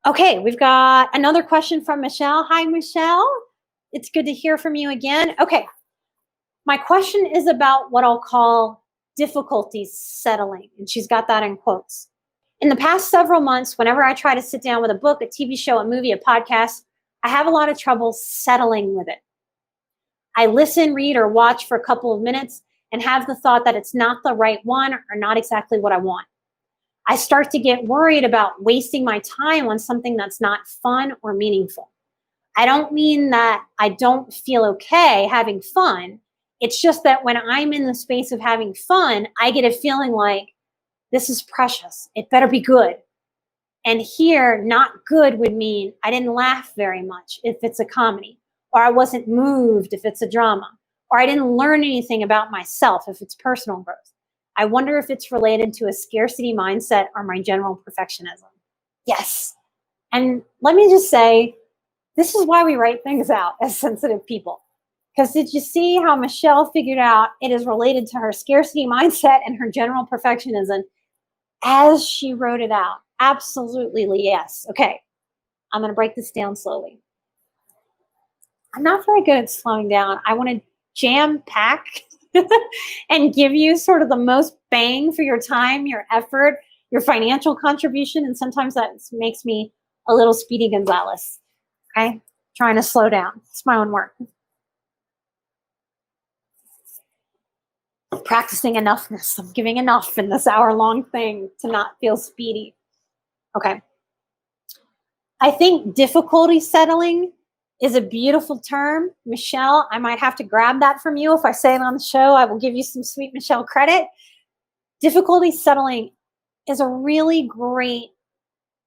Okay, we've got another question from Michelle. Hi, Michelle. It's good to hear from you again. Okay, my question is about what I'll call difficulties settling, and she's got that in quotes. In the past several months, whenever I try to sit down with a book, a TV show, a movie, a podcast, I have a lot of trouble settling with it. I listen, read, or watch for a couple of minutes and have the thought that it's not the right one or not exactly what I want. I start to get worried about wasting my time on something that's not fun or meaningful. I don't mean that I don't feel okay having fun. It's just that when I'm in the space of having fun, I get a feeling like this is precious. It better be good. And here, not good would mean I didn't laugh very much if it's a comedy, or I wasn't moved if it's a drama, or I didn't learn anything about myself if it's personal growth. I wonder if it's related to a scarcity mindset or my general perfectionism. Yes. And let me just say, this is why we write things out as sensitive people. Because did you see how Michelle figured out it is related to her scarcity mindset and her general perfectionism as she wrote it out? Absolutely, yes. Okay, I'm going to break this down slowly. I'm not very good at slowing down. I want to jam pack and give you sort of the most bang for your time, your effort, your financial contribution. And sometimes that makes me a little Speedy Gonzalez. Okay, trying to slow down. It's my own work. Practicing enoughness. I'm giving enough in this hour-long thing to not feel speedy. Okay. I think difficulty settling is a beautiful term. Michelle, I might have to grab that from you. If I say it on the show, I will give you some sweet Michelle credit. Difficulty settling is a really great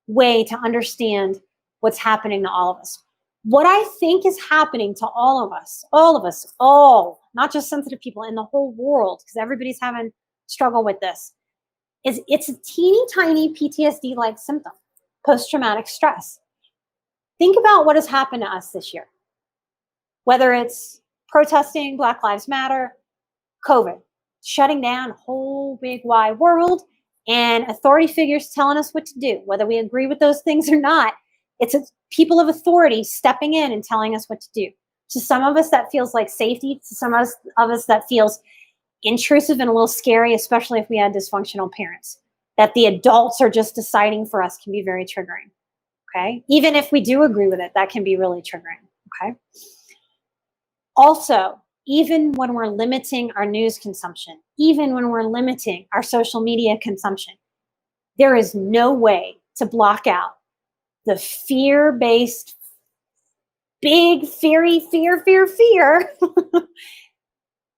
way to understand what's happening to all of us. What I think is happening to all of us, not just sensitive people in the whole world, because everybody's having struggle with this, is it's a teeny tiny PTSD-like symptom, post-traumatic stress. Think about what has happened to us this year, whether it's protesting, Black Lives Matter, COVID, shutting down a whole big wide world, and authority figures telling us what to do, whether we agree with those things or not. It's people of authority stepping in and telling us what to do. To some of us, that feels like safety. To some of us, that feels intrusive and a little scary, especially if we had dysfunctional parents. That the adults are just deciding for us can be very triggering. Okay? Even if we do agree with it, that can be really triggering. Okay? Also, even when we're limiting our news consumption, even when we're limiting our social media consumption, there is no way to block out the fear-based, big, fear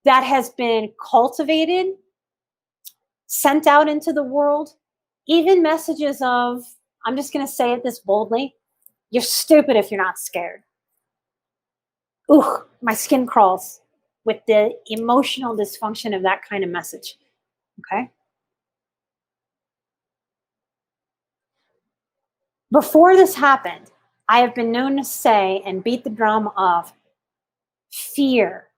that has been cultivated, sent out into the world, even messages of, I'm just going to say it this boldly, you're stupid if you're not scared. Ooh, my skin crawls with the emotional dysfunction of that kind of message. Okay? Before this happened, I have been known to say and beat the drum of fear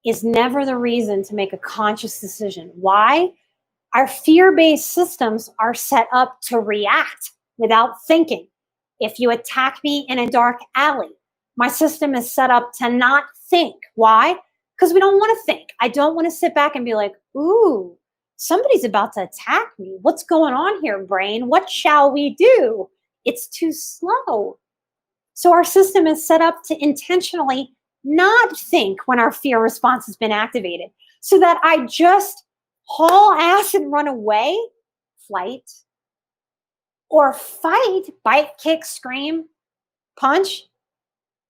is never the reason to make a conscious decision. Why? Our fear-based systems are set up to react without thinking. If you attack me in a dark alley, my system is set up to not think. Why? Because we don't want to think. I don't want to sit back and be like, ooh, somebody's about to attack me. What's going on here, brain? What shall we do? It's too slow. So our system is set up to intentionally not think when our fear response has been activated, so that I just haul ass and run away, flight, or fight, bite, kick, scream, punch,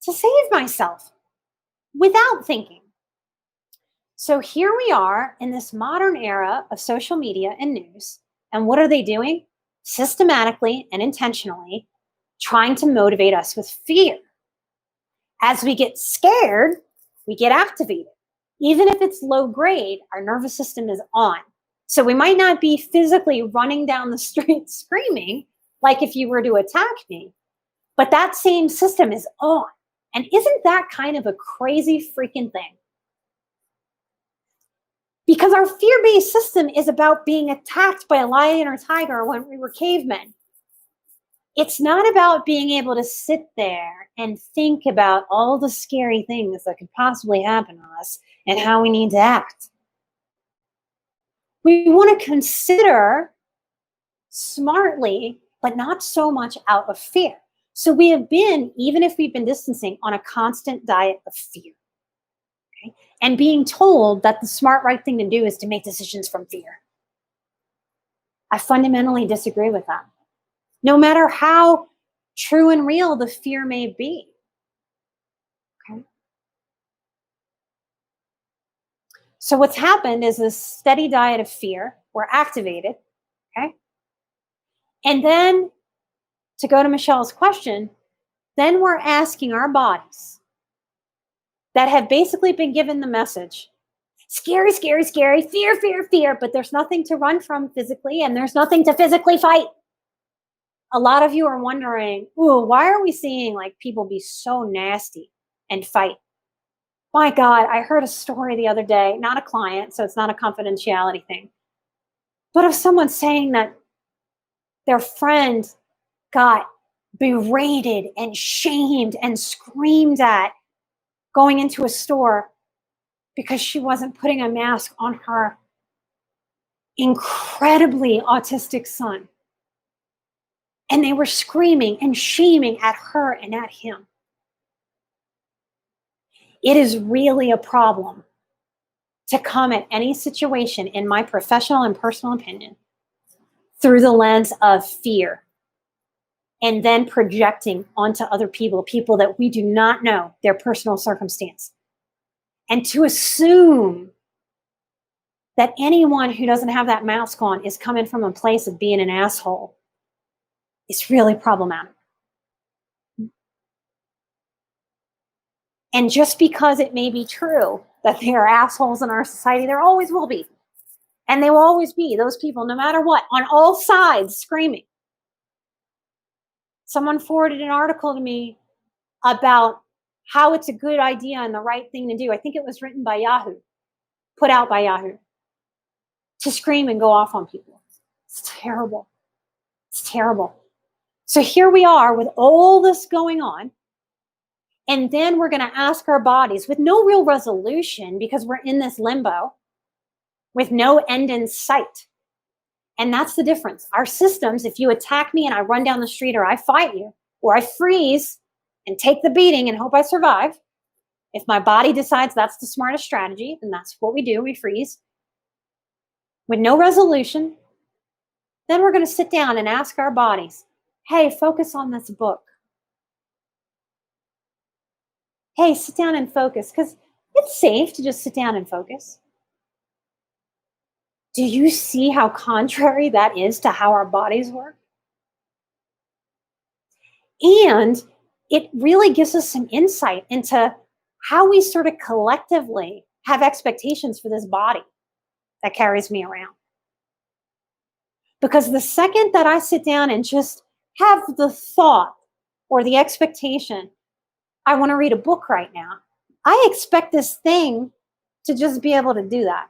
to save myself without thinking. So here we are in this modern era of social media and news. And what are they doing? Systematically and intentionally trying to motivate us with fear. As we get scared, we get activated. Even if it's low grade, our nervous system is on. So we might not be physically running down the street screaming like if you were to attack me, but that same system is on. And isn't that kind of a crazy freaking thing? Because our fear-based system is about being attacked by a lion or tiger when we were cavemen. It's not about being able to sit there and think about all the scary things that could possibly happen to us and how we need to act. We want to consider smartly, but not so much out of fear. So we have been, even if we've been distancing, on a constant diet of fear. Okay? And being told that the smart, right thing to do is to make decisions from fear. I fundamentally disagree with that. No matter how true and real the fear may be. Okay. So what's happened is this steady diet of fear. We're activated. Okay. And then to go to Michelle's question, then we're asking our bodies that have basically been given the message scary, scary, scary, fear, fear, fear, but there's nothing to run from physically and there's nothing to physically fight. A lot of you are wondering, ooh, why are we seeing like people be so nasty and fight? My God, I heard a story the other day, not a client, so it's not a confidentiality thing, but of someone saying that their friend got berated and shamed and screamed at going into a store because she wasn't putting a mask on her incredibly autistic son. And they were screaming and shaming at her and at him. It is really a problem to come at any situation, in my professional and personal opinion, through the lens of fear and then projecting onto other people, people that we do not know their personal circumstance. And to assume that anyone who doesn't have that mask on is coming from a place of being an asshole is really problematic. And just because it may be true that there are assholes in our society, there always will be. And they will always be those people, no matter what, on all sides screaming. Someone forwarded an article to me about how it's a good idea and the right thing to do. I think it was written by Yahoo, put out by Yahoo, to scream and go off on people. It's terrible. It's terrible. So here we are with all this going on. And then we're going to ask our bodies with no real resolution because we're in this limbo with no end in sight. And that's the difference. Our systems, if you attack me and I run down the street or I fight you or I freeze and take the beating and hope I survive, if my body decides that's the smartest strategy, then that's what we do. We freeze with no resolution. Then we're going to sit down and ask our bodies, hey, focus on this book. Hey, sit down and focus, because it's safe to just sit down and focus. Do you see how contrary that is to how our bodies work? And it really gives us some insight into how we sort of collectively have expectations for this body that carries me around. Because the second that I sit down and just have the thought or the expectation, I want to read a book right now, I expect this thing to just be able to do that.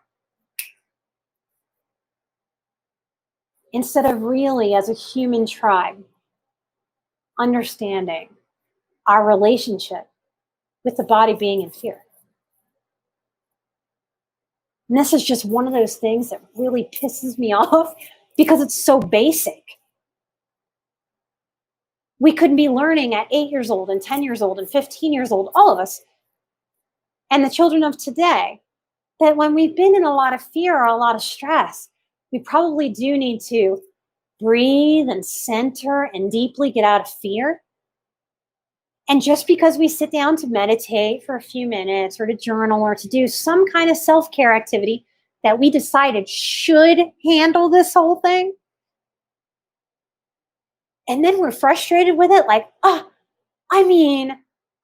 Instead of really, as a human tribe, understanding our relationship with the body being in fear. And this is just one of those things that really pisses me off because it's so basic. We could be learning at 8 years old and 10 years old and 15 years old, all of us, and the children of today, that when we've been in a lot of fear or a lot of stress, we probably do need to breathe and center and deeply get out of fear. And just because we sit down to meditate for a few minutes or to journal or to do some kind of self-care activity that we decided should handle this whole thing, and then we're frustrated with it, like,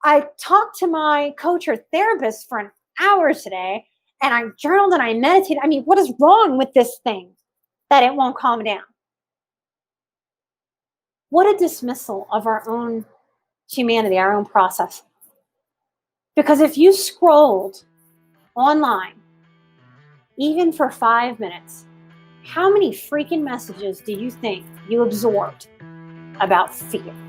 I talked to my coach or therapist for an hour today and I journaled and I meditated. What is wrong with this thing that it won't calm down? What a dismissal of our own humanity, our own process. Because if you scrolled online, even for 5 minutes, how many freaking messages do you think you absorbed about fear.